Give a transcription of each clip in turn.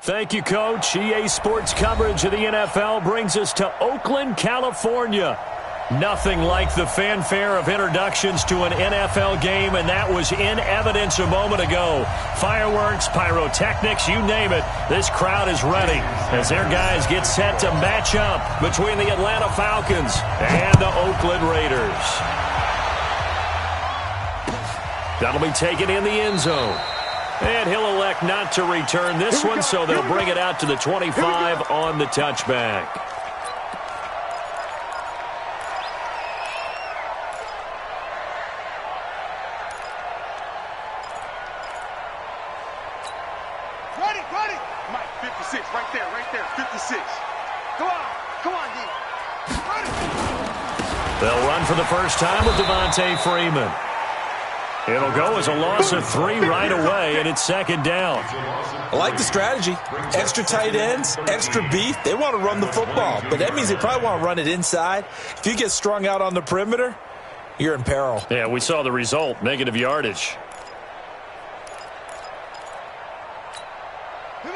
Thank you, Coach. EA Sports coverage of the NFL brings us to Oakland, California. Nothing like the fanfare of introductions to an NFL game, and that was in evidence a moment ago. Fireworks, pyrotechnics, you name it. This crowd is ready as their guys get set to match up between the Atlanta Falcons and the Oakland Raiders. That'll be taken in the end zone. And he'll elect not to return this one, so they'll bring it out to the 25 on the touchback. Mike, 56, right there, 56. Come on, D. They'll run for the first time with Devontae Freeman. It'll go as a loss of 3 right away, and it's second down. I like the strategy. Extra tight ends, extra beef. They want to run the football, but that means they probably want to run it inside. If you get strung out on the perimeter, you're in peril. Yeah, we saw the result, negative yardage.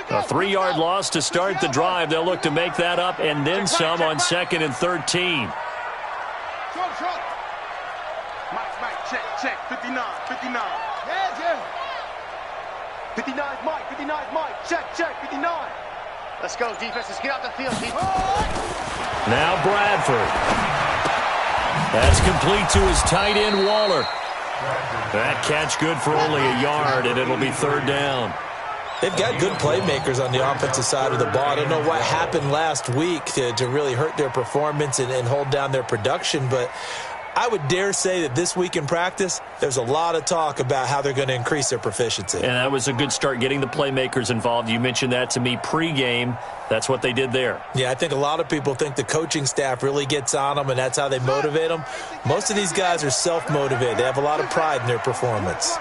A 3-yard loss to start the drive. They'll look to make that up and then some on 2nd and 13. Mike, check, 59. 59 is Mike, check, 59. Let's go, defense, let's get out the field, Now Bradford. That's complete to his tight end, Waller. That catch good for only a yard, and it'll be third down. They've got good playmakers on the offensive side of the ball. I don't know what happened last week to really hurt their performance and hold down their production, but I would dare say that this week in practice, there's a lot of talk about how they're going to increase their proficiency. And that was a good start, getting the playmakers involved. You mentioned that to me pregame. That's what they did there. Yeah, I think a lot of people think the coaching staff really gets on them, and that's how they motivate them. Most of these guys are self-motivated. They have a lot of pride in their performance.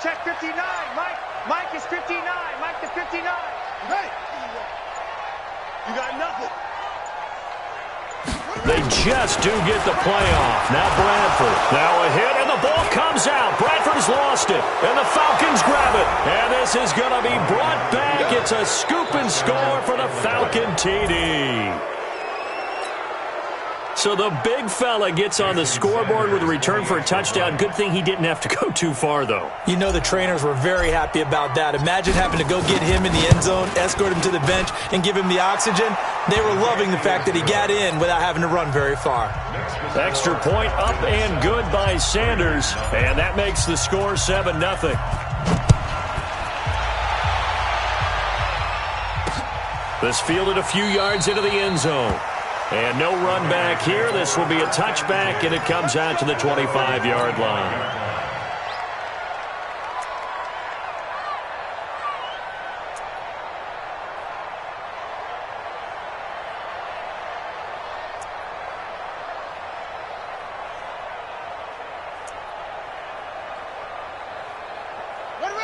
Check 59, Mike. Mike is 59. Mike is 59. Hey, you got nothing. They just do get the play off. Now Bradford. Now a hit, and the ball comes out. Bradford's lost it, and the Falcons grab it. And this is going to be brought back. It's a scoop and score for the Falcon TD. So the big fella gets on the scoreboard with a return for a touchdown. Good thing he didn't have to go too far, though. You know the trainers were very happy about that. Imagine having to go get him in the end zone, escort him to the bench, and give him the oxygen. They were loving the fact that he got in without having to run very far. Extra point up and good by Sanders, and that makes the score 7-0. This fielded a few yards into the end zone. And no run back here. This will be a touchback, and it comes out to the 25-yard line.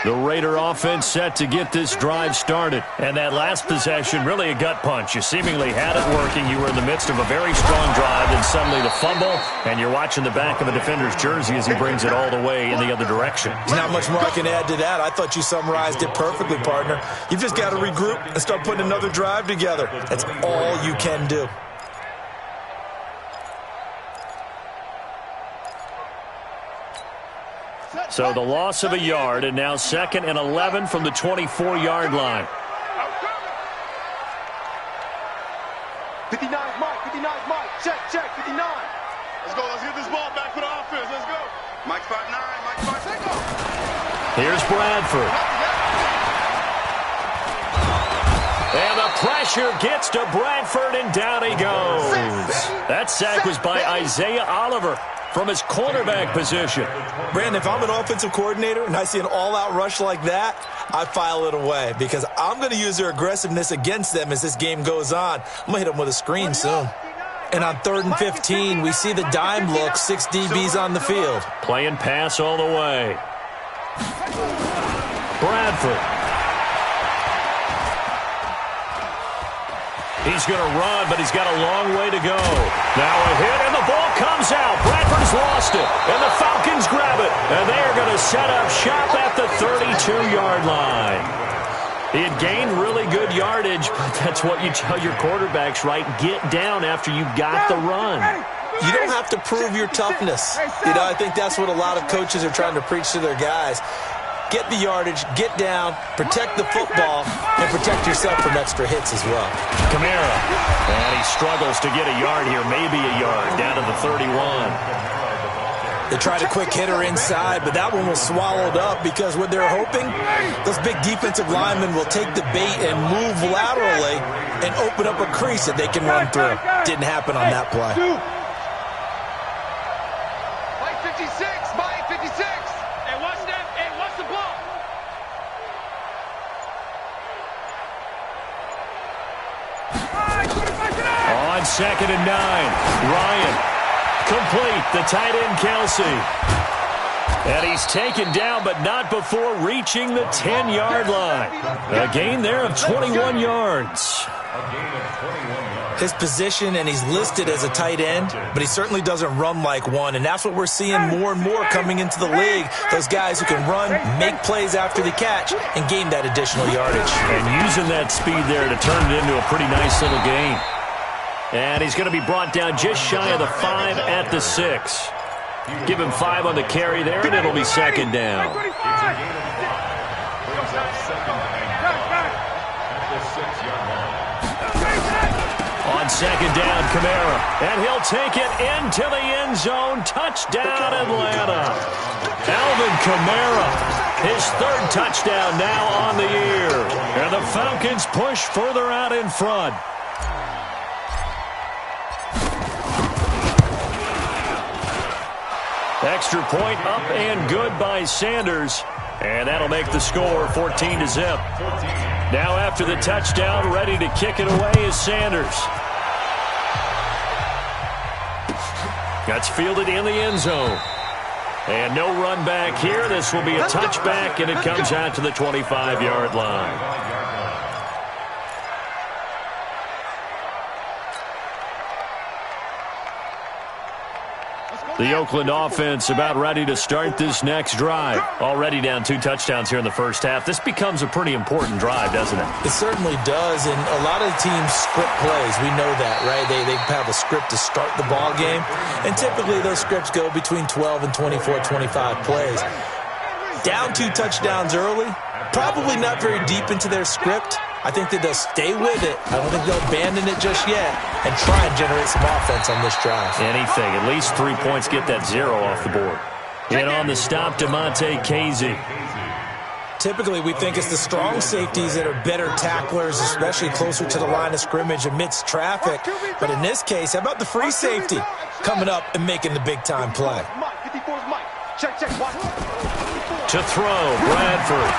The Raider offense set to get this drive started. And that last possession, really a gut punch. You seemingly had it working. You were in the midst of a very strong drive, then suddenly the fumble, and you're watching the back of a defender's jersey as he brings it all the way in the other direction. There's not much more I can add to that. I thought you summarized it perfectly, partner. You've just got to regroup and start putting another drive together. That's all you can do. So the loss of a yard, and now 2nd and 11 from the 24-yard line. 59 Mike, check, 59. Let's go, let's get this ball back for the offense, let's go. Mike's 5'9", Mike's 5'9". Here's Bradford. And the pressure gets to Bradford, and down he goes. That sack was by Isaiah Oliver from his cornerback position. Brandon, if I'm an offensive coordinator and I see an all-out rush like that, I file it away because I'm going to use their aggressiveness against them as this game goes on. I'm going to hit them with a screen soon. And on 3rd and 15, we see the dime look, 6 DBs on the field. Playing pass all the way. Bradford. He's going to run, but he's got a long way to go. Now a hit, and the ball comes out. Bradford's lost it, and the Falcons grab it. And they are going to set up shop at the 32-yard line. He had gained really good yardage, but that's what you tell your quarterbacks, right? Get down after you got the run. You don't have to prove your toughness. I think that's what a lot of coaches are trying to preach to their guys. Get the yardage, get down, protect the football, and protect yourself from extra hits as well. Kamara, and he struggles to get a yard here, maybe a yard, down to the 31. They tried a quick hitter inside, but that one was swallowed up because what they're hoping, those big defensive linemen will take the bait and move laterally and open up a crease that they can run through. Didn't happen on that play. Mike 56, Mike 56. Hey, watch that. Hey, watch the ball. On 2nd and 9, Ryan. Complete, the tight end, Kelsey. And he's taken down, but not before reaching the 10-yard line. A gain there of 21 yards. His position, and he's listed as a tight end, but he certainly doesn't run like one, and that's what we're seeing more and more coming into the league. Those guys who can run, make plays after the catch, and gain that additional yardage. And using that speed there to turn it into a pretty nice little gain. And he's going to be brought down just shy of the 5 at the 6. Give him 5 on the carry there, and it'll be 2nd down. On 2nd down, Kamara. And he'll take it into the end zone. Touchdown, Atlanta. Alvin Kamara, his 3rd touchdown now on the year. And the Falcons push further out in front. Extra point up and good by Sanders. And that'll make the score 14-0. Now after the touchdown, ready to kick it away is Sanders. That's fielded in the end zone. And no run back here. This will be a touchback, and it comes out to the 25-yard line. The Oakland offense about ready to start this next drive. Already down 2 touchdowns here in the first half. This becomes a pretty important drive, doesn't it? It certainly does, and a lot of teams script plays. We know that, right? They have a script to start the ball game, and typically those scripts go between 12 and 24, 25 plays. Down 2 touchdowns early, probably not very deep into their script. I think that they'll stay with it. I don't think they'll abandon it just yet and try and generate some offense on this drive. Anything. At least 3 points, get that 0 off the board. And on the stop, DeMonte Casey. Typically, we think it's the strong safeties that are better tacklers, especially closer to the line of scrimmage amidst traffic. But in this case, how about the free safety coming up and making the big-time play? To throw, Bradford.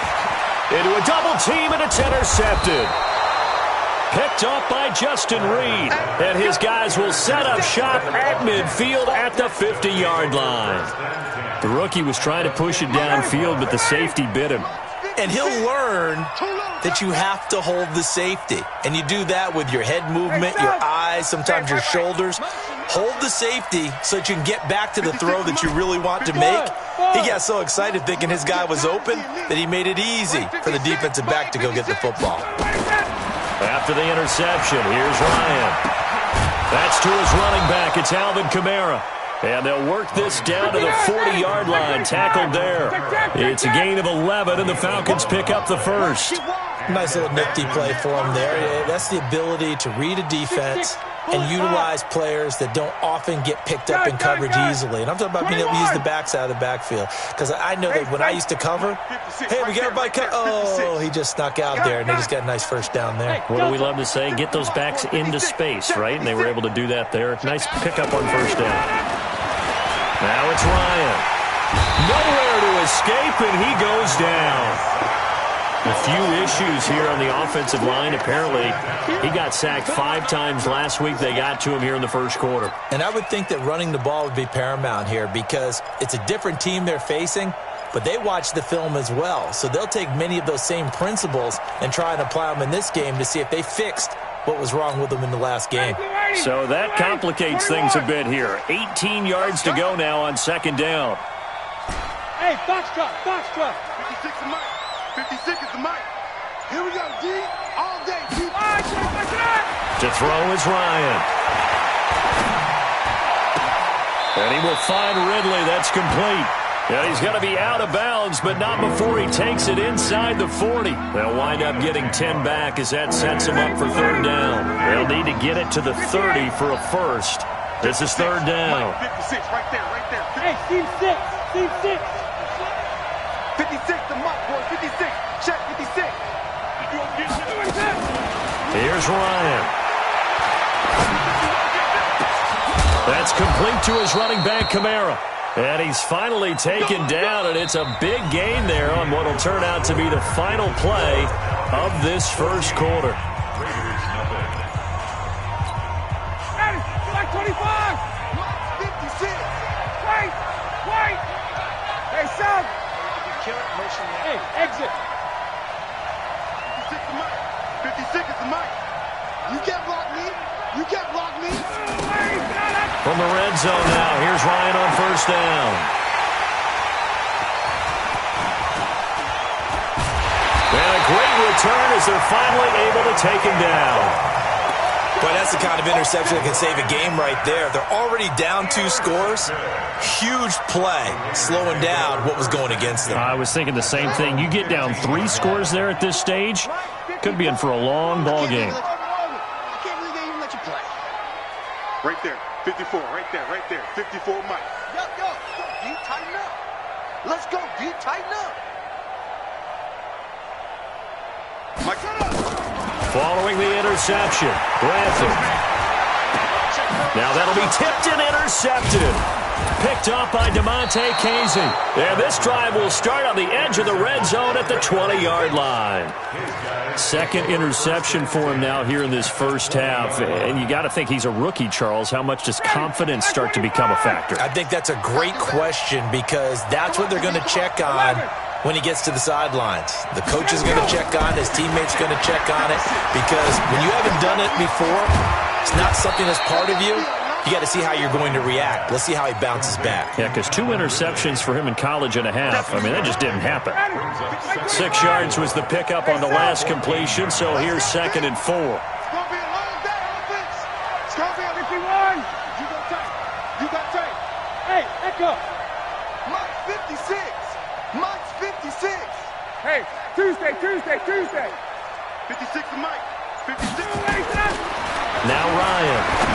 Into a double team, and it's intercepted. Picked off by Justin Reed. And his guys will set up shop at midfield at the 50-yard line. The rookie was trying to push it downfield, but the safety bit him. And he'll learn that you have to hold the safety. And you do that with your head movement, your eyes, sometimes your shoulders. Hold the safety so that you can get back to the throw that you really want to make. He got so excited thinking his guy was open that he made it easy for the defensive back to go get the football. After the interception, here's Ryan. That's to his running back. It's Alvin Kamara. And they'll work this down to the 40-yard line. Tackled there. It's a gain of 11, and the Falcons pick up the first. Nice little nifty play for him there. That's the ability to read a defense and utilize players that don't often get picked up in coverage easily. And I'm talking about being able to use the backside of the backfield. Because I know that when I used to cover, hey, we got everybody cut. Oh, he just snuck out there, and they just got a nice first down there. What do we love to say? Get those backs into space, right? And they were able to do that there. Nice pickup on first down. Now it's Ryan. Nowhere to escape, and he goes down. A few issues here on the offensive line. Apparently, he got sacked 5 times last week. They got to him here in the first quarter. And I would think that running the ball would be paramount here because it's a different team they're facing, but they watch the film as well. So they'll take many of those same principles and try and apply them in this game to see if they fixed what was wrong with them in the last game. So that complicates things a bit here. 18 yards to go now on second down. Hey, box truck, box truck. 56 is Mike. 56 is the Mike. Here we go, D. All day, D. To throw is Ryan. And he will find Ridley. That's complete. Yeah, he's going to be out of bounds, but not before he takes it inside the 40. They'll wind up getting 10 back as that sets him up for third down. They'll need to get it to the 30 for a first. This is third down. 56, right there, right there. Hey, team 6, team 6. 56, the mark, boy, 56. Check, 56. Here's Ryan. That's complete to his running back, Kamara. And he's finally taken down, and it's a big gain there on what will turn out to be the final play of this first quarter. Ready, like 25. 56. Wait. Hey, son. Hey, exit. 56 the mic. 56 is the mic. You can't block me. You can't block me. From the red zone now, here's Ryan on first down. And a great return as they're finally able to take him down. Boy, that's the kind of interception that can save a game right there. They're already down 2 scores. Huge play, slowing down what was going against them. I was thinking the same thing. You get down 3 scores there at this stage, could be in for a long ball game. I can't believe they even let you play. Right there, 54, right there, 54 Mike. Yo, D, tighten up. Let's go, D, tighten up. Mike, shut up. Following the interception, Grantham. Now that'll be tipped and intercepted. Picked off by DeMonte Casey. And this drive will start on the edge of the red zone at the 20-yard line. Second interception for him now here in this first half. And you got to think he's a rookie, Charles. How much does confidence start to become a factor? I think that's a great question because that's what they're going to check on when he gets to the sidelines. The coach is going to check on, his teammates going to check on it because when you haven't done it before, it's not something that's part of you. You got to see how you're going to react. Let's see how he bounces back. Yeah, because 2 interceptions for him in college and a half. I mean, that just didn't happen. 6 yards was the pickup on the last completion, so here's 2nd and 4. It's going to be a long day, offense. It's going to be a 51. You got tight. You got tight. Hey, echo. Mike's 56. Mike's 56. Hey, Tuesday. 56 to Mike. 56. Now Ryan.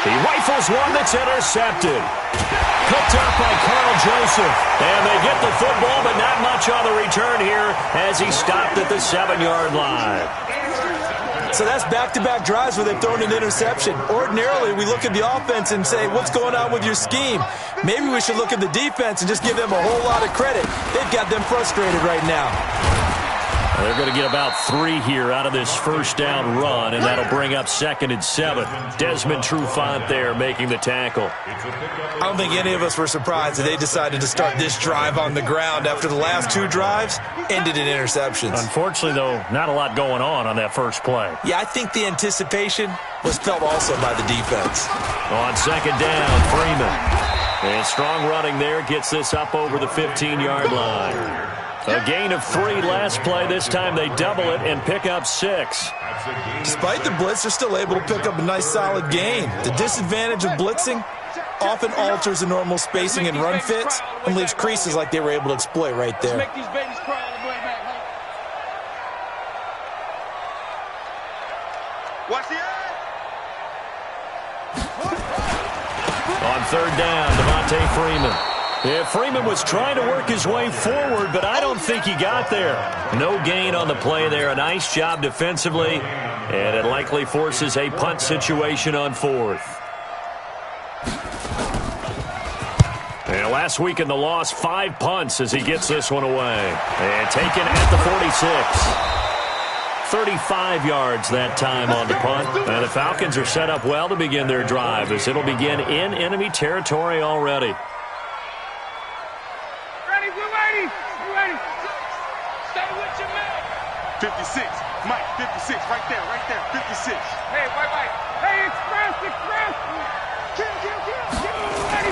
He rifles one that's intercepted. Picked up by Carl Joseph. And they get the football, but not much on the return here as he stopped at the 7-yard line. So that's back-to-back drives where they've thrown an interception. Ordinarily, we look at the offense and say, what's going on with your scheme? Maybe we should look at the defense and just give them a whole lot of credit. They've got them frustrated right now. They're going to get about 3 here out of this first down run, and that'll bring up 2nd and 7. Desmond Trufant there making the tackle. I don't think any of us were surprised that they decided to start this drive on the ground after the last 2 drives ended in interceptions. Unfortunately, though, not a lot going on that first play. Yeah, I think the anticipation was felt also by the defense. On 2nd down, Freeman. And strong running there gets this up over the 15-yard line. A gain of 3 last play. This time they double it and pick up 6. Despite the blitz, they're still able to pick up a nice, solid gain. The disadvantage of blitzing often alters the normal spacing and run fits and leaves creases like they were able to exploit right there. Make these babies cry all the way back. Watch the eye. On 3rd down, Devontae Freeman. Yeah, Freeman was trying to work his way forward, but I don't think he got there. No gain on the play there. A nice job defensively, and it likely forces a punt situation on 4th. And last week in the loss, 5 punts as he gets this one away. And taken at the 46. 35 yards that time on the punt. And the Falcons are set up well to begin their drive as it'll begin in enemy territory already. 56. Mike, 56. Right there. 56. Hey, Hey, express. Kill. Ready,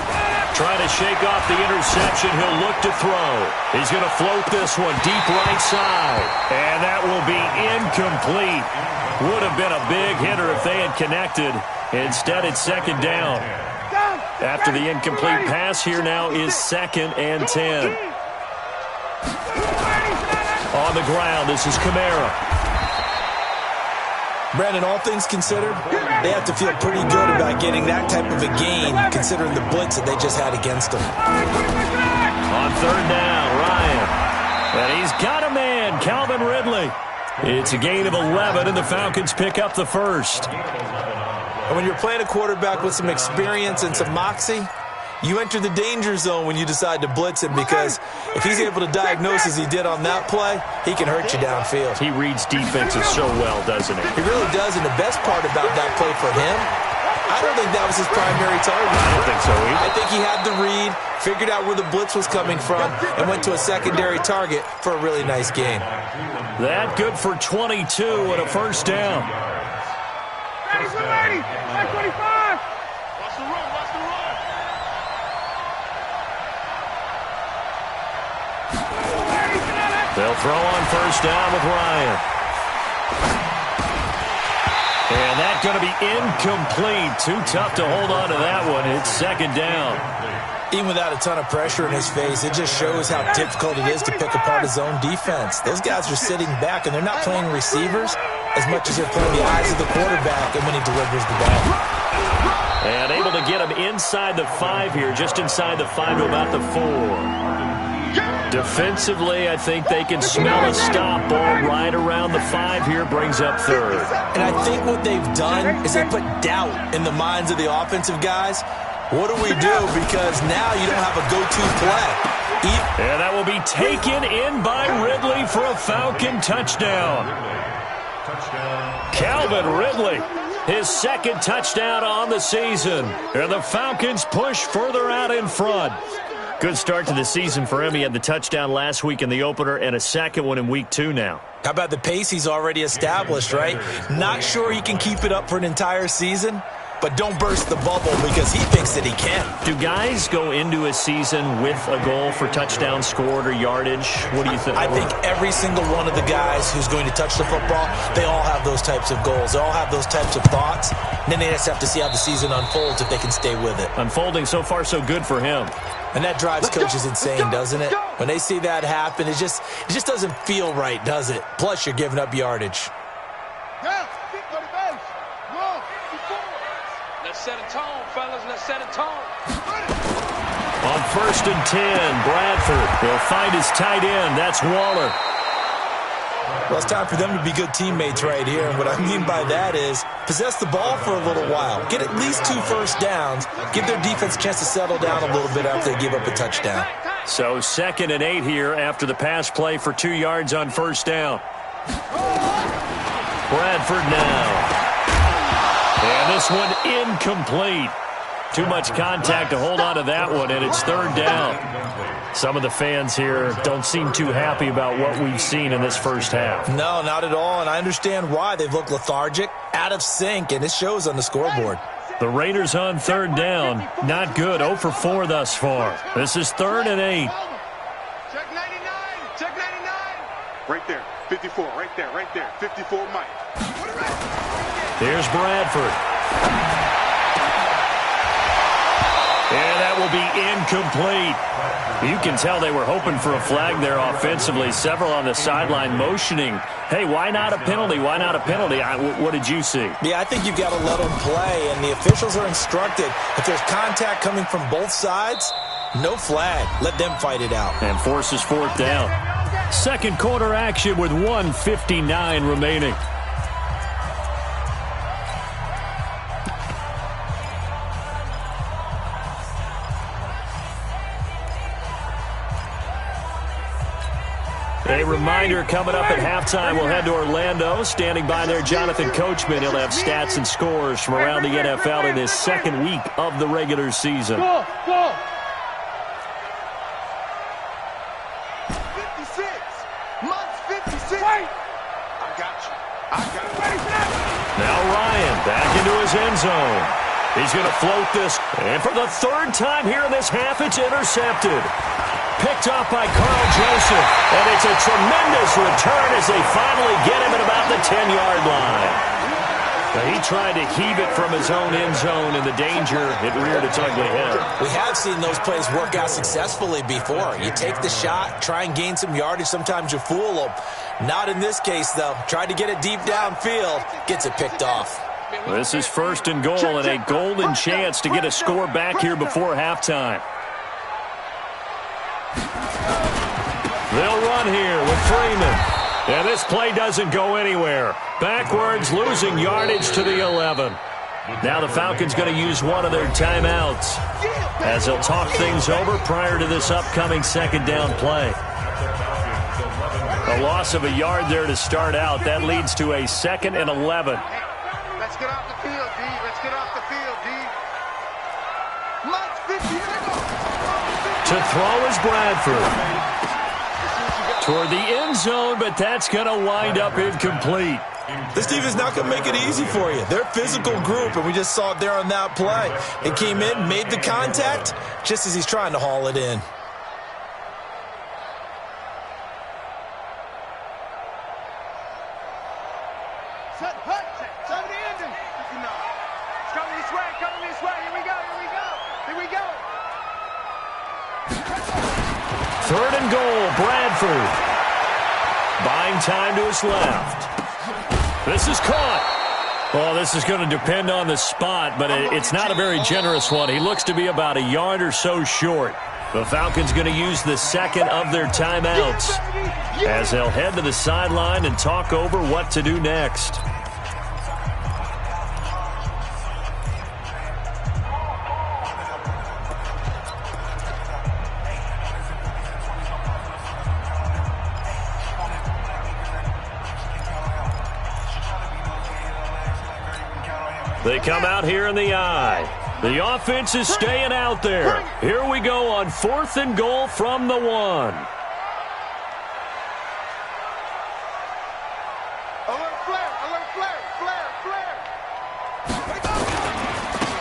Trying to shake off the interception. He'll look to throw. He's going to float this one deep right side. And that will be incomplete. Would have been a big hitter if they had connected. Instead, it's second down. After the incomplete pass, here now is 2nd and 10. On the ground, this is Kamara. Brandon, all things considered, they have to feel pretty good about getting that type of a gain, considering the blitz that they just had against them. On 3rd down, Ryan. And he's got a man, Calvin Ridley. It's a gain of 11, and the Falcons pick up the first. And when you're playing a quarterback with some experience and some moxie, you enter the danger zone when you decide to blitz him, because if he's able to diagnose as he did on that play, he can hurt you downfield. He reads defenses so well, doesn't he? He really does, and the best part about that play for him, I don't think that was his primary target. I don't think so either. I think he had the read, figured out where the blitz was coming from, and went to a secondary target for a really nice gain. That good for 22 and a first down. Ready, 25. Watch the run, watch the run. They'll throw on first down with Ryan. And that's going to be incomplete. Too tough to hold on to that one. It's second down. Even without a ton of pressure in his face, it just shows how difficult it is to pick apart his own defense. Those guys are sitting back, and they're not playing receivers as much as they're playing the eyes of the quarterback and when he delivers the ball. And able to get him inside the 5 here, just inside the 5 to about the 4. Defensively, I think they can smell a stop ball right around the 5 here, brings up 3rd. And I think what they've done is they put doubt in the minds of the offensive guys. What do we do? Because now you don't have a go-to play. And that will be taken in by Ridley for a Falcon touchdown. Calvin Ridley, his 2nd touchdown on the season. And the Falcons push further out in front. Good start to the season for him. He had the touchdown last week in the opener and a second one in week 2 now. How about the pace he's already established, right? Not sure he can keep it up for an entire season, but don't burst the bubble because he thinks that he can. Do guys go into a season with a goal for touchdown scored or yardage? What do you think? I think every single one of the guys who's going to touch the football, they all have those types of goals. They all have those types of thoughts. And then they just have to see how the season unfolds if they can stay with it. Unfolding so far so good for him. And that drives coaches insane, doesn't it? When they see that happen, it just doesn't feel right, does it? Plus, you're giving up yardage. Let's set a tone, fellas. Let's set a tone. On 1st and 10, Bradford will find his tight end. That's Waller. Well, it's time for them to be good teammates right here. And what I mean by that is possess the ball for a little while. Get at least 2 first downs. Give their defense a chance to settle down a little bit after they give up a touchdown. So 2nd and 8 here after the pass play for 2 yards on first down. Bradford now. And this one incomplete. Too much contact to hold on to that one, and it's 3rd down. Some of the fans here don't seem too happy about what we've seen in this first half. No, not at all, and I understand why. They've looked lethargic, out of sync, and it shows on the scoreboard. The Raiders on 3rd down. Not good. 0 for 4 thus far. This is 3rd and 8. Check 99. Check 99. Right there. 54. Right there. Right there. 54 Mike. Here's Bradford. And that will be incomplete. You can tell they were hoping for a flag there offensively. Several on the sideline motioning, hey, why not a penalty? Why not a penalty? What did you see? Yeah, I think you've got to let them play, and the officials are instructed. If there's contact coming from both sides, no flag. Let them fight it out. And forces 4th down. Second quarter action with 1:59 remaining. A reminder, coming up at halftime, we'll head to Orlando. Standing by there, Jonathan Coachman. He'll have stats and scores from around the NFL in his 2nd week of the regular season. Go, go. 56. Months 56. Wait. I got you. I got you. Now Ryan back into his end zone. He's going to float this. And for the third time here in this half, it's intercepted. Picked off by Carl Joseph. And it's a tremendous return as they finally get him at about the 10-yard line. Now, he tried to heave it from his own end zone, and the danger, it reared its ugly head. We have seen those plays work out successfully before. You take the shot, try and gain some yardage. Sometimes you fool them. Not in this case, though. Tried to get it deep downfield. Gets it picked off. This is 1st and goal and a golden chance to get a score back here before halftime. They'll run here with Freeman. And this play doesn't go anywhere. Backwards, losing yardage to the 11. Now the Falcons going to use one of their timeouts as they'll talk things over prior to this upcoming second down play. A loss of a yard there to start out. That leads to a 2nd and 11. Let's get off the field, D. Let's get off the field, D. Let's 50. To throw is Bradford. Toward the end zone, but that's going to wind up incomplete. This defense not going to make it easy for you. They're a physical group, and we just saw it there on that play. It came in, made the contact, just as he's trying to haul it in. Third and goal, Bradford. Buying time to his left. This is caught. Well, this is going to depend on the spot, but it's not a very generous one. He looks to be about a yard or so short. The Falcons going to use the 2nd of their timeouts as they'll head to the sideline and talk over what to do next. They come out here in the eye. The offense is staying out there. Here we go on 4th and goal from the 1.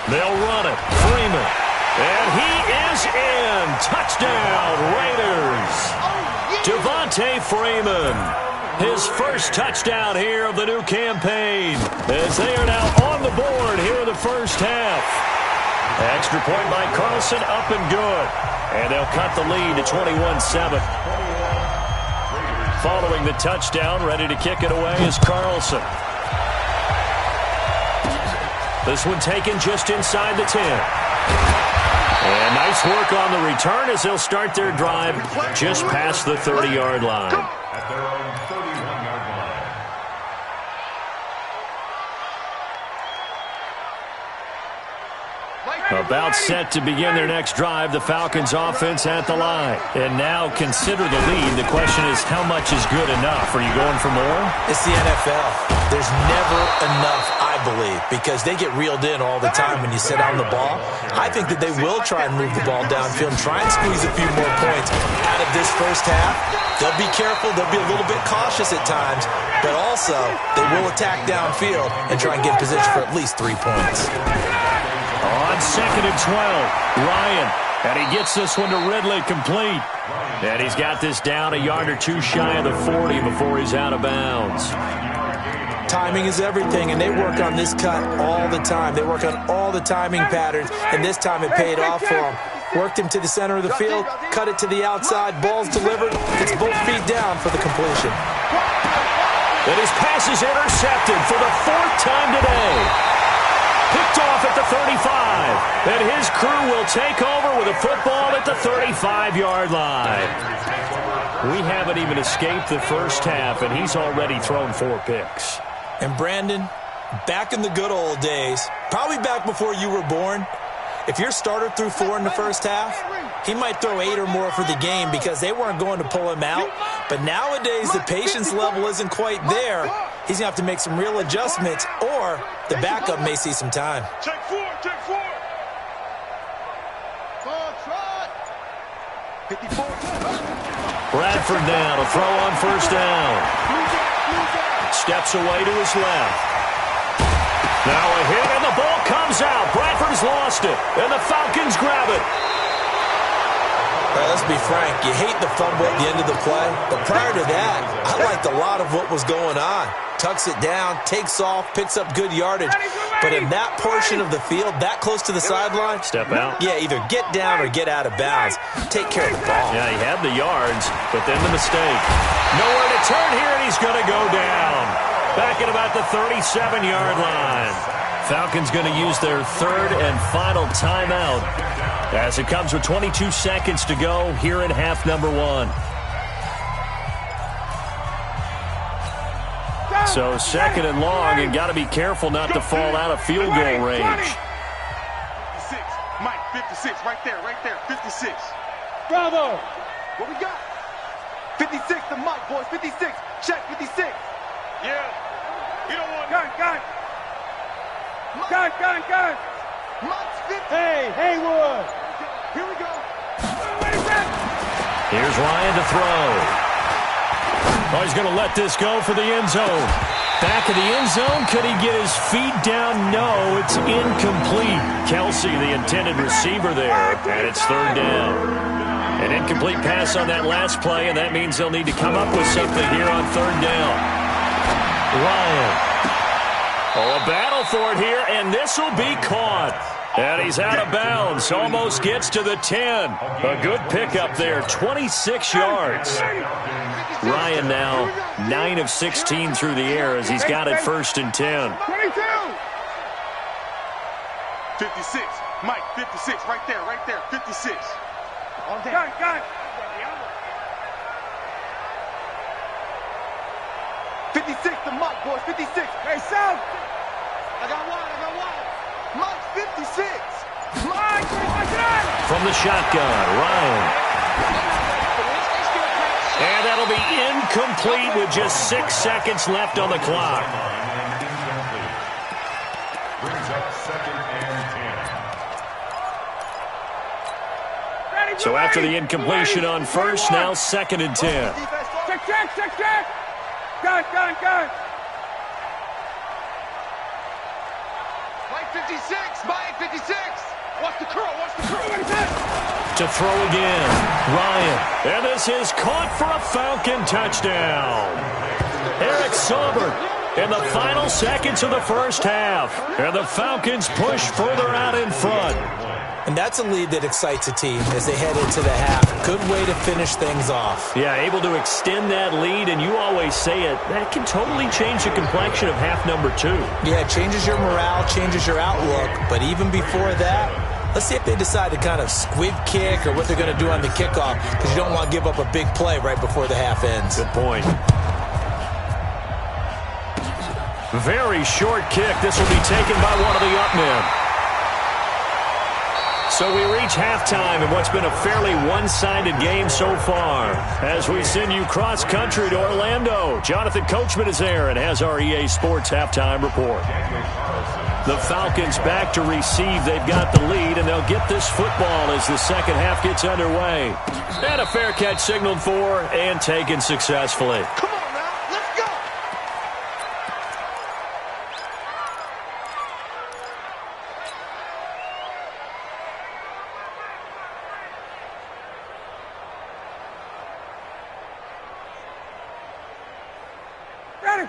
They'll run it. Freeman. And he is in. Touchdown, Raiders. Devontae Freeman. His first touchdown here of the new campaign as they are now on the board here in the first half. Extra point by Carlson, up and good. And they'll cut the lead to 21-7. Following the touchdown, ready to kick it away is Carlson. This one taken just inside the 10. And nice work on the return as they'll start their drive just past the 30-yard line. At their own 31-yard line. About set to begin their next drive, the Falcons offense at the line. And now consider the lead. The question is, how much is good enough? Are you going for more? It's the NFL. There's never enough, I believe, because they get reeled in all the time when you sit on the ball. I think that they will try and move the ball downfield and try and squeeze a few more points out of this first half. They'll be careful. They'll be a little bit cautious at times, but also they will attack downfield and try and get in position for at least 3 points. On 2nd and 12, Ryan, and he gets this one to Ridley complete. And he's got this down a yard or two shy of the 40 before he's out of bounds. Timing is everything, and they work on this cut all the time. They work on all the timing patterns, and this time it paid off for them. Worked him to the center of the field, cut it to the outside, ball's delivered. It's both feet down for the completion. And his pass is intercepted for the 4th time today. Picked off at the 35. And his crew will take over with a football at the 35-yard line. We haven't even escaped the first half, and he's already thrown 4 picks. And Brandon, back in the good old days, probably back before you were born, if your starter threw 4 in the first half, he might throw 8 or more for the game because they weren't going to pull him out. But nowadays, the patience level isn't quite there. He's going to have to make some real adjustments, or the backup may see some time. Check 4, check 4. 54. Bradford now to throw on first down. Steps away to his left. Now a hit, and the ball comes out. Bradford's lost it, and the Falcons grab it. All right, let's be frank. You hate the fumble at the end of the play, but prior to that, I liked a lot of what was going on. Tucks it down, takes off, picks up good yardage. But in that portion of the field, that close to the sideline, step out. Yeah, either get down or get out of bounds. Take care of the ball. Yeah, he had the yards, but then the mistake. Nowhere to turn here, and he's going to go down. Back at about the 37-yard line. Falcons going to use their third and final timeout as it comes with 22 seconds to go here in half number one. So second and long, and got to be careful not to fall out of field goal range. 56. Mike, 56, right there, 56. Bravo. What we got? 56 to Mike, boys, 56. Check, 56. Yeah. You don't want Gun. Mike's 50. Hey, Haywood. Here we go. Here's Ryan to throw. Oh, he's going to let this go for the end zone. Back of the end zone. Could he get his feet down? No, it's incomplete. Kelsey, the intended receiver there, and it's third down. An incomplete pass on that last play, and that means they'll need to come up with something here on third down. Ryan. Oh, a battle for it here, and this will be caught. And he's out of bounds. Almost gets to the 10. A good pickup there, 26 yards. Ryan now 9 of 16 through the air as he's got it first and 10. 22. 56. Mike, 56, right there, 56. On Gun. 56 to Mike, boys, 56. Hey, South. I got one. Mike, 56. Mike. From the shotgun, Ryan. And that'll be incomplete with just 6 seconds left on the clock. Brings up second and 10. So after the incompletion on first, now second and 10. Check. Gun. Mike, 56. Mike, 56. Watch the curl. To throw again, Ryan. And this is caught for a Falcon touchdown. Eric Saubert in the final seconds of the first half. And the Falcons push further out in front. And that's a lead that excites a team as they head into the half. Good way to finish things off. Yeah, able to extend that lead, and you always say it, that can totally change the complexion of half number 2. Yeah, it changes your morale, changes your outlook. But even before that, let's see if they decide to kind of squib kick or what they're going to do on the kickoff, because you don't want to give up a big play right before the half ends. Good point. Very short kick. This will be taken by one of the up men. So we reach halftime in what's been a fairly one-sided game so far. As we send you cross-country to Orlando, Jonathan Coachman is there and has our EA Sports halftime report. The Falcons back to receive. They've got the lead, and they'll get this football as the second half gets underway. And a fair catch signaled for and taken successfully. Come on now, let's go.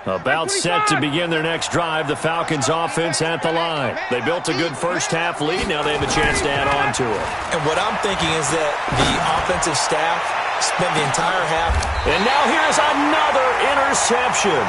About set to begin their next drive, the Falcons offense at the line. They built a good first half lead. Now they have a chance to add on to it. And what I'm thinking is that the offensive staff spent the entire half. And now here's another interception.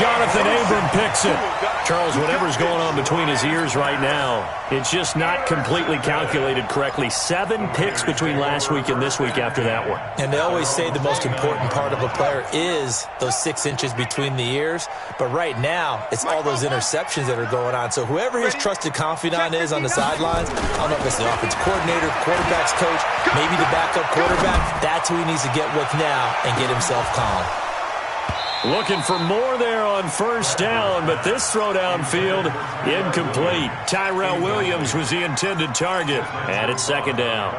Jonathan Abram picks it. Charles, whatever's going on between his ears right now, it's just not completely calculated correctly. 7 picks between last week and this week after that one. And they always say the most important part of a player is those 6 inches between the ears. But right now, it's all those interceptions that are going on. So whoever his trusted confidant is on the sidelines, I don't know if it's the offensive coordinator, quarterback's coach, maybe the backup quarterback, that's who he needs to get with now and get himself calm. Looking for more there on first down, but this throw downfield, incomplete. Tyrell Williams was the intended target, and it's second down.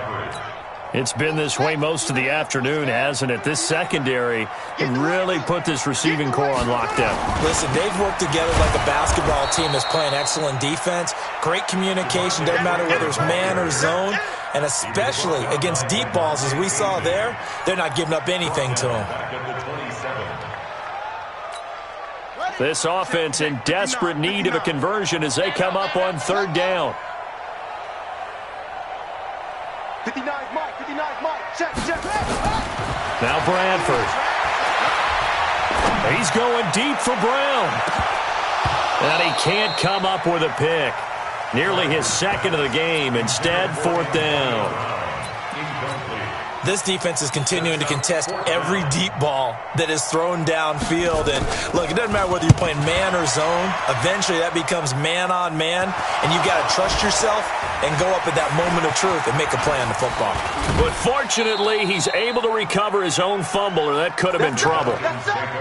It's been this way most of the afternoon, hasn't it? This secondary really put this receiving core on lockdown. Listen, they've worked together like a basketball team that's playing excellent defense. Great communication, doesn't matter whether it's man or zone. And especially against deep balls, as we saw there, they're not giving up anything to them. This offense in desperate need of a conversion as they come up on third down. 59 Mike, 59 Mike, check. Now Bradford. He's going deep for Brown. And he can't come up with a pick. Nearly his second of the game. Instead, fourth down. This defense is continuing to contest every deep ball that is thrown downfield. And, look, it doesn't matter whether you're playing man or zone. Eventually, that becomes man-on-man, and you've got to trust yourself and go up at that moment of truth and make a play on the football. But fortunately, he's able to recover his own fumble, or that could have been trouble.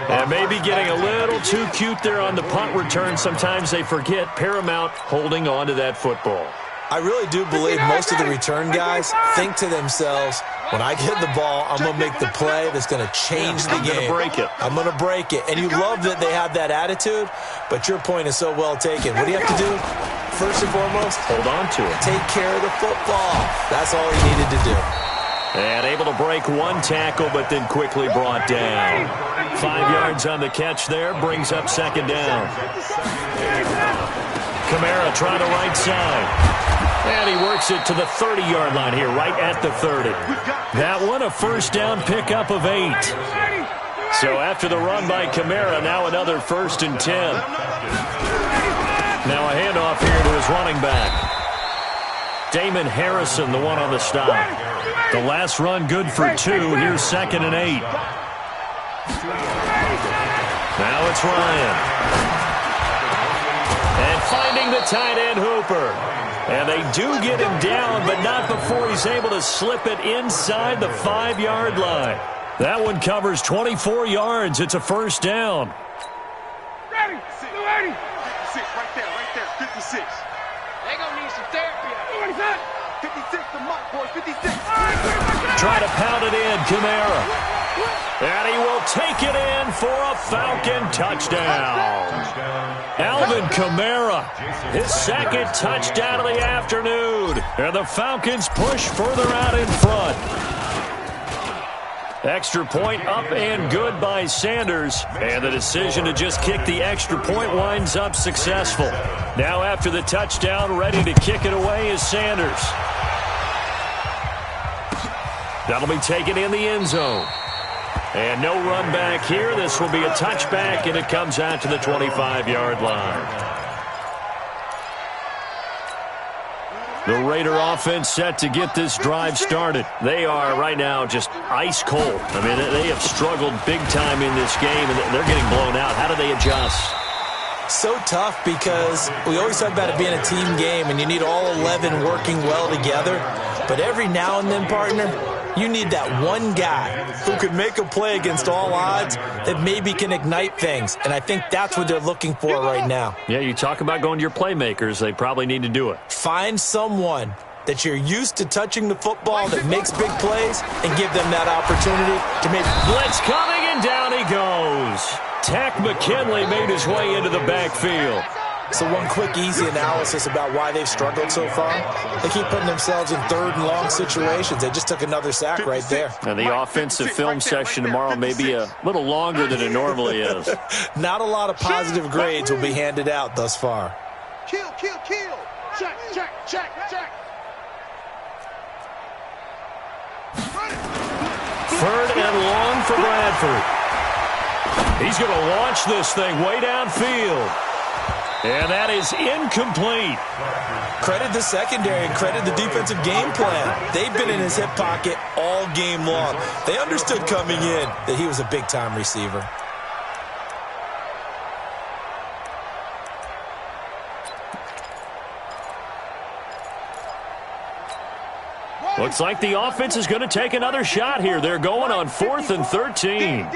And maybe getting a little too cute there on the punt return. Sometimes they forget paramount holding on to that football. I really do believe most of the return guys think to themselves, when I get the ball, I'm going to make the play that's going to change the game. I'm going to break it. And you love that they have that attitude, but your point is so well taken. What do you have to do? First and foremost, hold on to it. Take care of the football. That's all he needed to do. And able to break one tackle, but then quickly brought down. 5 yards on the catch there, brings up second down. Kamara trying to right side. And he works it to the 30-yard line here, right at the 30. That one, a first down pickup of 8. So after the run by Kamara, now another 1st and 10. Now a handoff here to his running back. Damon Harrison, the one on the stop. The last run good for 2. Here's 2nd and 8. Now it's Ryan. And finding the tight end Hooper. And they do get him down, but not before he's able to slip it inside the 5-yard line. That one covers 24 yards. It's a first down. Ready, 56, ready. right there, 56. They're going to need some therapy. 56 to Mike, boys, 56. Try to pound it in, Kamara. And he will take it in for a Falcon touchdown. Alvin Kamara, his second touchdown of the afternoon. And the Falcons push further out in front. Extra point up and good by Sanders. And the decision to just kick the extra point winds up successful. Now after the touchdown, ready to kick it away is Sanders. That'll be taken in the end zone. And no run back here. This will be a touchback, and it comes out to the 25-yard line. The Raider offense set to get this drive started. They are right now just ice cold. I mean, they have struggled big time in this game, and they're getting blown out. How do they adjust? So tough because we always talk about it being a team game, and you need all 11 working well together. But every now and then, partner, you need that one guy who can make a play against all odds that maybe can ignite things. And I think that's what they're looking for right now. Yeah, you talk about going to your playmakers. They probably need to do it. Find someone that you're used to touching the football that makes big plays and give them that opportunity to make. Blitz coming, and down he goes. Tack McKinley made his way into the backfield. So one quick, easy analysis about why they've struggled so far. They keep putting themselves in third and long situations. They just took another sack right there. And the offensive film session tomorrow may be a little longer than it normally is. Not a lot of positive grades will be handed out thus far. Kill. Check. Third and long for Bradford. He's going to launch this thing way downfield. And that is incomplete. Credit the secondary and credit the defensive game plan. They've been in his hip pocket all game long. They understood coming in that he was a big-time receiver. Looks like the offense is going to take another shot here. They're going on 4th and 13.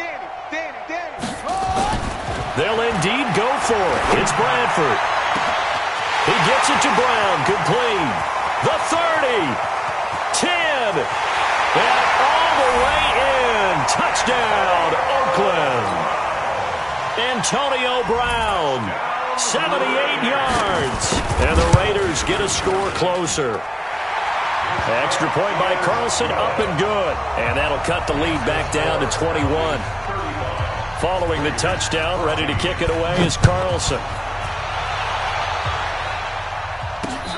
They'll indeed go for it. It's Bradford. He gets it to Brown. Complete. The 30. 10. Touchdown, Oakland. Antonio Brown, 78 yards. And the Raiders get a score closer. Extra point by Carlson, up and good. And that'll cut the lead back down to 21. Following the touchdown, ready to kick it away is Carlson.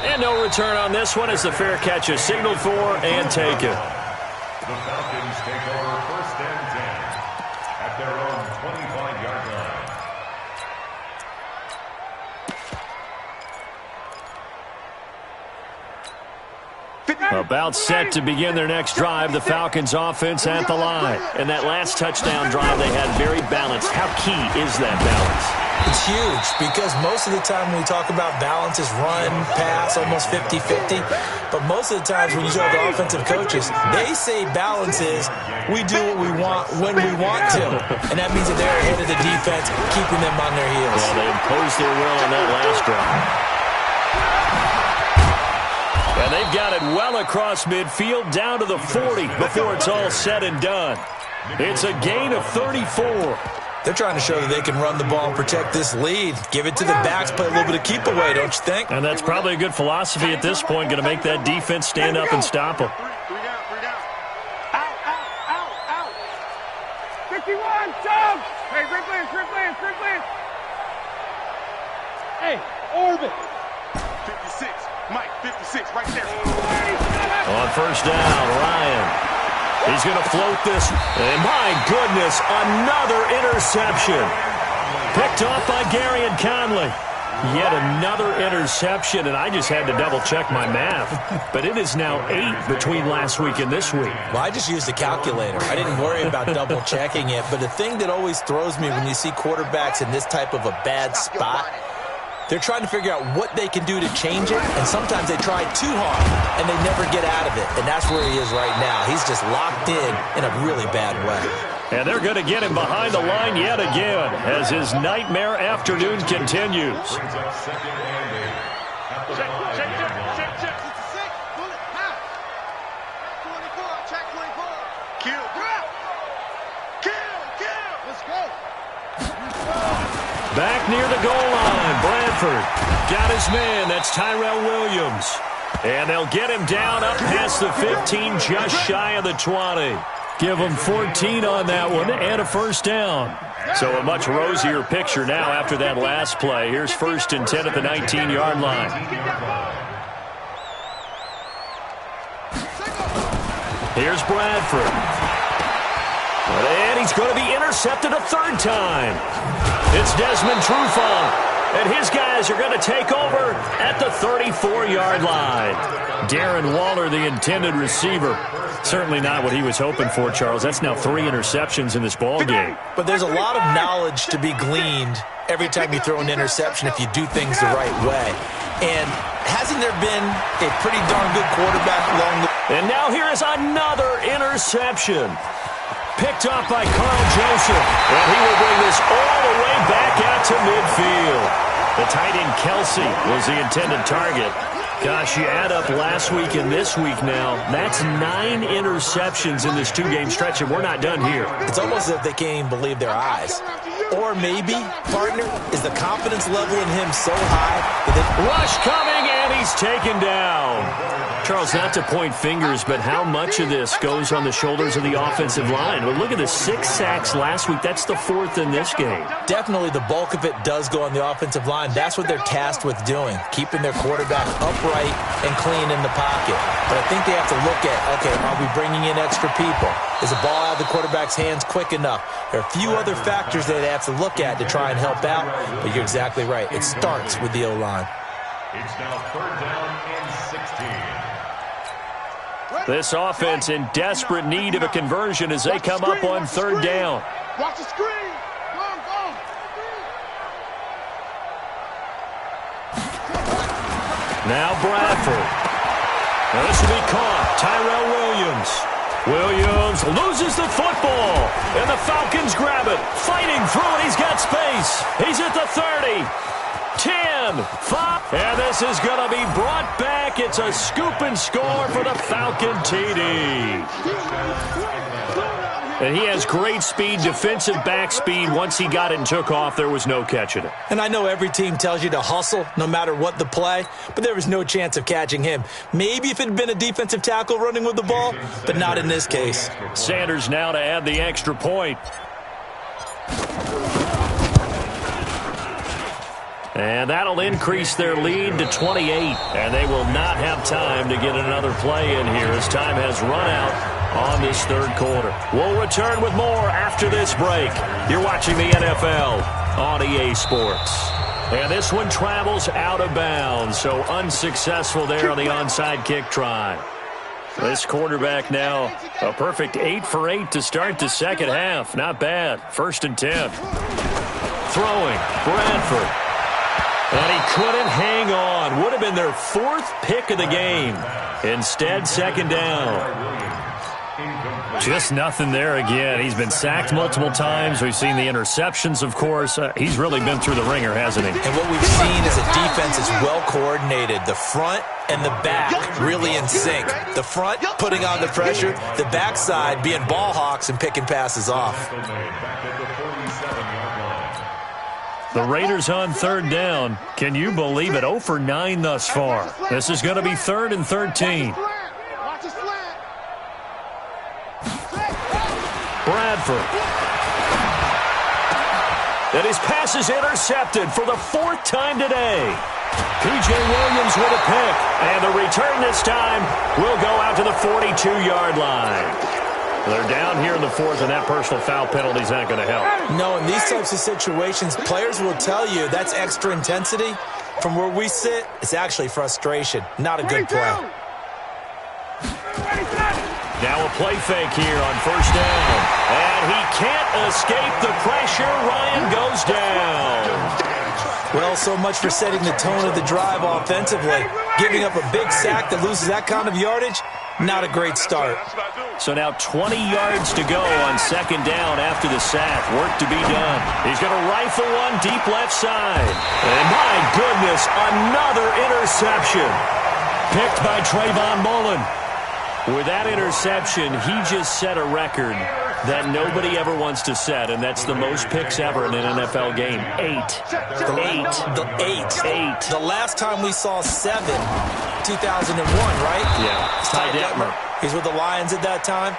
And no return on this one as the fair catch is signaled for and taken. The Falcons take over 1st and 10 at their own 25-yard line. About set to begin their next drive, the Falcons offense at the line. And that last touchdown drive they had very balanced. How key is that balance? It's huge because most of the time when we talk about balance is run, pass, almost 50-50. But most of the times when you talk to offensive coaches, they say balance is we do what we want when we want to. And that means that they're ahead of the defense, keeping them on their heels. Well, they imposed their will on that last drive. And they've got it well across midfield down to the 40 before it's all said and done. It's a gain of 34. They're trying to show that they can run the ball and protect this lead. Give it to the backs, play a little bit of keep away, don't you think? And that's probably a good philosophy at this point, going to make that defense stand up and stop them. 51, jump! Hey, great play. Hey, orbit. 56, Mike, 56, right there. On first down, Ryan. He's going to float this. And my goodness, another interception. Picked off by Gary and Conley. Yet another interception, and I just had to double-check my math. But it is now 8 between last week and this week. Well, I just used a calculator. I didn't worry about double-checking it. But the thing that always throws me when you see quarterbacks in this type of a bad spot, they're trying to figure out what they can do to change it, and sometimes they try too hard, and they never get out of it. And that's where he is right now. He's just locked in a really bad way. And they're going to get him behind the line yet again as his nightmare afternoon continues. Brings up 2nd and 8 at the 5-yard line. Let's go. Back near the goal line, Bradford got his man. That's Tyrell Williams. And they'll get him down up past the 15, just shy of the 20. Give him 14 on that one and a first down. So a much rosier picture now after that last play. Here's 1st and 10 at the 19-yard line. Here's Bradford. And he's going to be intercepted a 3rd time. It's Desmond Trufant. And his guys are going to take over at the 34-yard line. Darren Waller, the intended receiver. Certainly not what he was hoping for, Charles. That's now 3 interceptions in this ball game. But there's a lot of knowledge to be gleaned every time you throw an interception if you do things the right way. And hasn't there been a pretty darn good quarterback along the... And now here is another interception. Picked off by Carl Joseph. And he will bring this all the way back out to midfield. The tight end Kelsey was the intended target. Gosh, you add up last week and this week now, that's 9 interceptions in this 2-game stretch, and we're not done here. It's almost as if they can't even believe their eyes. Or maybe, partner, is the confidence level in him so high that they... Rush coming, and he's taken down. Charles, not to point fingers, but how much of this goes on the shoulders of the offensive line? Well, look at the 6 sacks last week. That's the 4th in this game. Definitely the bulk of it does go on the offensive line. That's what they're tasked with doing, keeping their quarterback upright and clean in the pocket. But I think they have to look at, okay, are we bringing in extra people? Is the ball out of the quarterback's hands quick enough? There are a few other factors that they have to look at to try and help out, but you're exactly right. It starts with the O-line. It's now 3rd down and 16. This offense in desperate need of a conversion as they come up on 3rd down. Watch the screen. Go. Now Bradford. Now this will be caught. Tyrell Williams. Williams loses the football. And the Falcons grab it. Fighting through it. He's got space. He's at the 30. 10, 5, and this is going to be brought back. It's a scoop and score for the Falcon TD. And he has great speed, defensive back speed. Once he got it and took off, there was no catching it. And I know every team tells you to hustle no matter what the play, but there was no chance of catching him. Maybe if it had been a defensive tackle running with the ball, but not in this case. Sanders now to add the extra point. And that'll increase their lead to 28. And they will not have time to get another play in here as time has run out on this third quarter. We'll return with more after this break. You're watching the NFL on EA Sports. And this one travels out of bounds, so unsuccessful there on the onside kick try. This quarterback now a perfect 8 for 8 to start the second half. Not bad. 1st and 10. Throwing, Bradford. And he couldn't hang on. Would have been their 4th pick of the game. Instead, 2nd down. Just nothing there again. He's been sacked multiple times. We've seen the interceptions, of course. He's really been through the ringer, hasn't he? And what we've seen is a defense is well coordinated. The front and the back really in sync. The front putting on the pressure, the backside being ball hawks and picking passes off. The Raiders on 3rd down. Can you believe it? 0 for 9 thus far. This is going to be 3rd and 13. Bradford. And his pass is intercepted for the 4th time today. P.J. Williams with a pick. And the return this time will go out to the 42-yard line. They're down here in the 4th, and that personal foul penalty is not going to help. No, in these types of situations, players will tell you that's extra intensity. From where we sit, it's actually frustration. Not a good play. Now a play fake here on 1st down. And he can't escape the pressure. Ryan goes down. Well, so much for setting the tone of the drive offensively. Giving up a big sack that loses that kind of yardage, not a great start. So now 20 yards to go on 2nd down after the sack. Work to be done. He's going to rifle one deep left side. And my goodness, another interception. Picked by Trayvon Mullen. With that interception, he just set a record that nobody ever wants to set, and that's the most picks ever in an NFL game. 8. The last time we saw 7, 2001, right? Yeah. Ty Detmer. He's with the Lions at that time.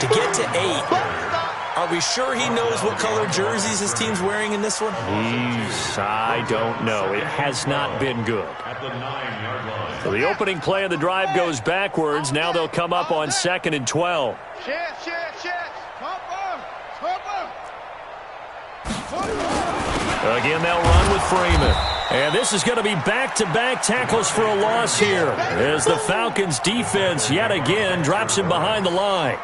To get to 8, are we sure he knows what color jerseys his team's wearing in this one? I don't know. It has not been good. So the opening play of the drive goes backwards. Now they'll come up on 2nd and 12. Again, they'll run with Freeman. And this is going to be back-to-back tackles for a loss here as the Falcons' defense yet again drops him behind the line.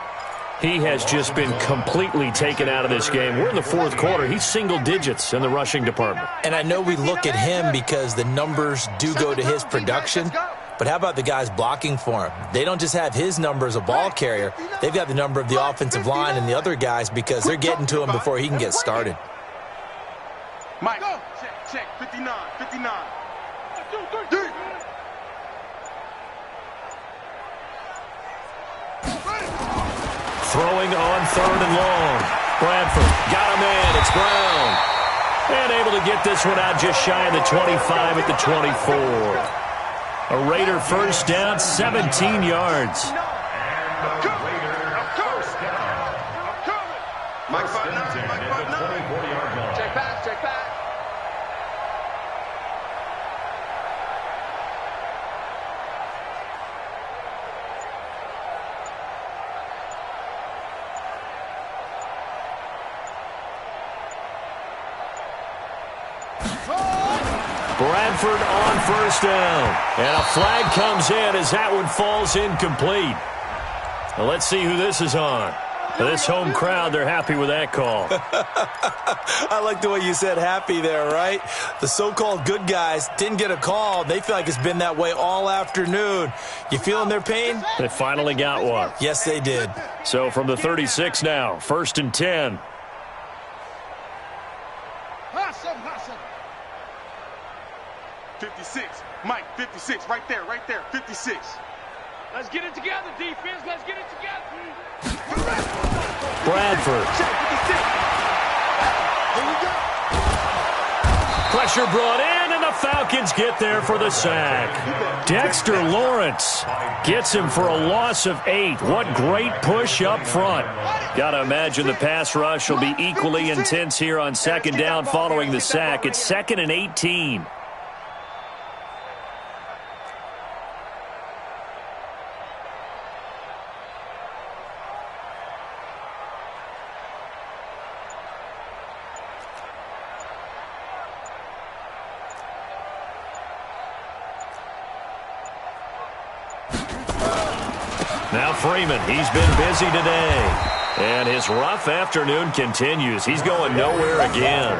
He has just been completely taken out of this game. We're in the 4th quarter. He's single digits in the rushing department. And I know we look at him because the numbers do go to his production. But how about the guys blocking for him? They don't just have his number as a ball carrier. They've got the number of the offensive line and the other guys because they're getting to him before he can get started. Mike, check, 59. Throwing on 3rd and long. Bradford got him in. It's Brown. And able to get this one out just shy of the 25 at the 24. A Raider 1st down, 17 yards. Mike 5'9". Check back. Bradford on 1st down. And a flag comes in as that one falls incomplete. Well, let's see who this is on. This home crowd, they're happy with that call. I like the way you said happy there, right? The so-called good guys didn't get a call. They feel like it's been that way all afternoon. You feeling their pain? They finally got one. Yes, they did. So from the 36 now, 1st and 10. 56. Mike, 56. Right there. 56. Let's get it together, defense. Let's get it together. Bradford. Pressure brought in, and the Falcons get there for the sack. Dexter Lawrence gets him for a loss of 8. What great push up front. Got to imagine the pass rush will be equally intense here on second down following the sack. It's 2nd and 18. Now Freeman, he's been busy today. And his rough afternoon continues. He's going nowhere again.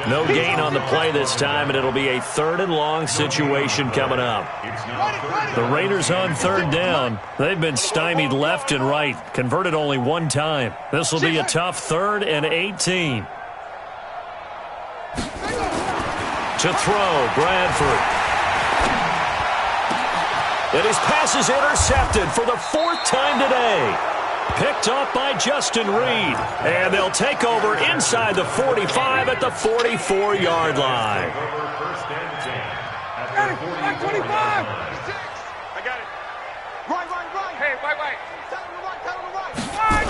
No gain on the play this time, and it'll be a 3rd and long situation coming up. The Raiders on 3rd down. They've been stymied left and right, converted only 1 time. This will be a tough 3rd and 18. To throw, Bradford. And his pass is intercepted for the 4th time today. Picked up by Justin Reed. And they'll take over inside the 45 at the 44-yard line. Got it. 25. I got it. Right. Hey, right. Tell him to right.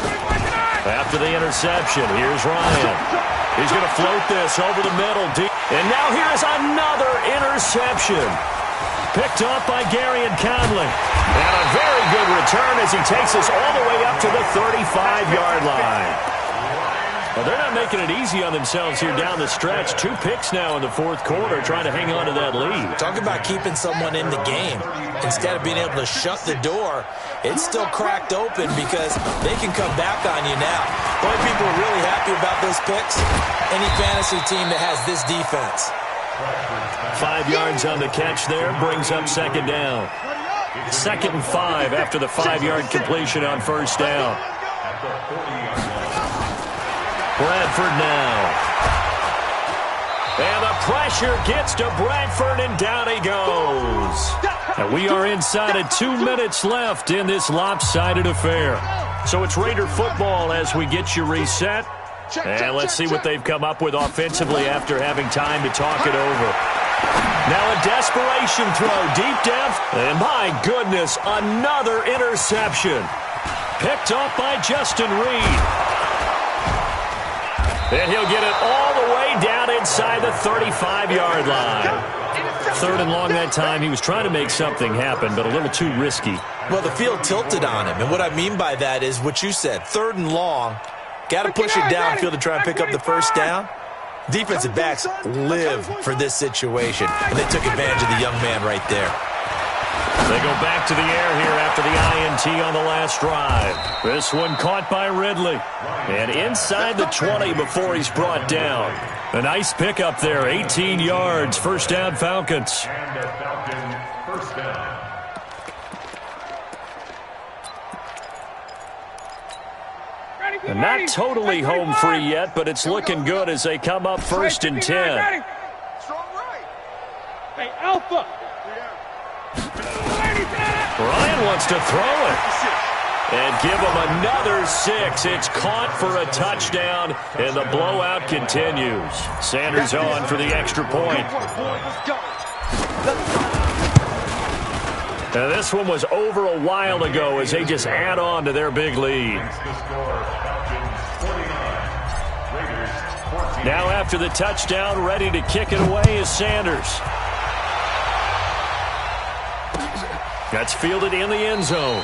After the interception, here's Ryan. He's going to float this over the middle. Deep. And now here's another interception. Picked off by Gary and Conley. And a very good return as he takes us all the way up to the 35-yard line. Well, they're not making it easy on themselves here down the stretch. 2 picks now in the 4th quarter trying to hang on to that lead. Talk about keeping someone in the game. Instead of being able to shut the door, it's still cracked open because they can come back on you now. The only people are really happy about those picks, any fantasy team that has this defense. 5 yards on the catch there, brings up 2nd down. 2nd and 5 after the 5-yard completion on 1st down. Bradford now. And the pressure gets to Bradford, and down he goes. And we are inside of 2 minutes left in this lopsided affair. So it's Raider football as we get you reset. And let's see what they've come up with offensively after having time to talk it over. Now a desperation throw deep down. And my goodness, another interception. Picked off by Justin Reed. And he'll get it all the way down inside the 35-yard line. 3rd and long that time. He was trying to make something happen, but a little too risky. Well, the field tilted on him. And what I mean by that is what you said. 3rd and long. Got to push it downfield to try and pick up the 1st down. Defensive backs live for this situation, and they took advantage of the young man right there. They go back to the air here after the INT on the last drive. This one caught by Ridley. And inside the 20 before he's brought down. A nice pickup there, 18 yards, 1st down Falcons. And the Falcons, 1st down. And not totally home free yet, but it's looking good as they come up 1st and 10. Strong right. Hey, Alpha. Ryan wants to throw it. And give him another 6. It's caught for a touchdown, and the blowout continues. Sanders on for the extra point. Now this one was over a while ago as they just add on to their big lead. Now after the touchdown, ready to kick it away is Sanders. That's fielded in the end zone.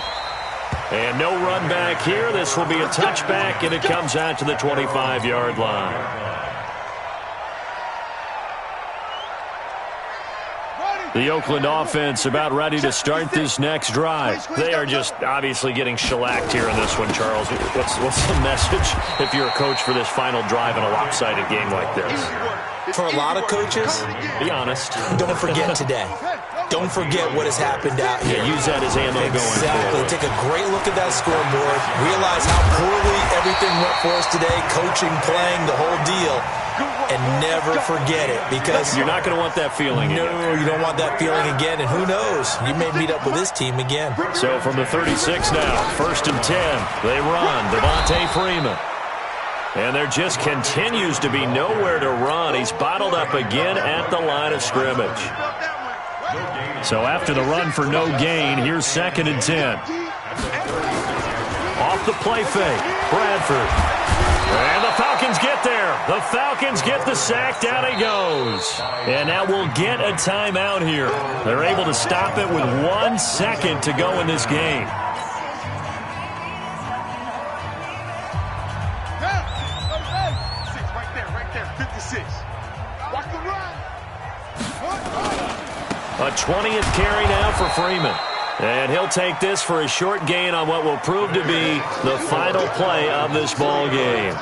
And no run back here. This will be a touchback, and it comes out to the 25-yard line. The Oakland offense about ready to start this next drive. They are just obviously getting shellacked here in this one, Charles. What's the message if you're a coach for this final drive in a lopsided game like this? For a lot of coaches, be honest. Don't forget today. Don't forget what has happened out here. Yeah, use that as ammo going forward. Take a great look at that scoreboard. Realize how poorly everything went for us today. Coaching, playing, the whole deal. and never forget it, because you're not going to want that feeling again. No, you don't want that feeling again, and who knows, you may meet up with this team again. So from the 36 now, 1st and 10, they run. Devontae Freeman. And there just continues to be nowhere to run. He's bottled up again at the line of scrimmage. So after the run for no gain, here's 2nd and 10. Off the play fake, Bradford. And the Falcons get there. The Falcons get the sack. Down he goes. And now we'll get a timeout here. They're able to stop it with 1 second to go in this game. A 20th carry now for Freeman. And he'll take this for a short gain on what will prove to be the final play of this ball game.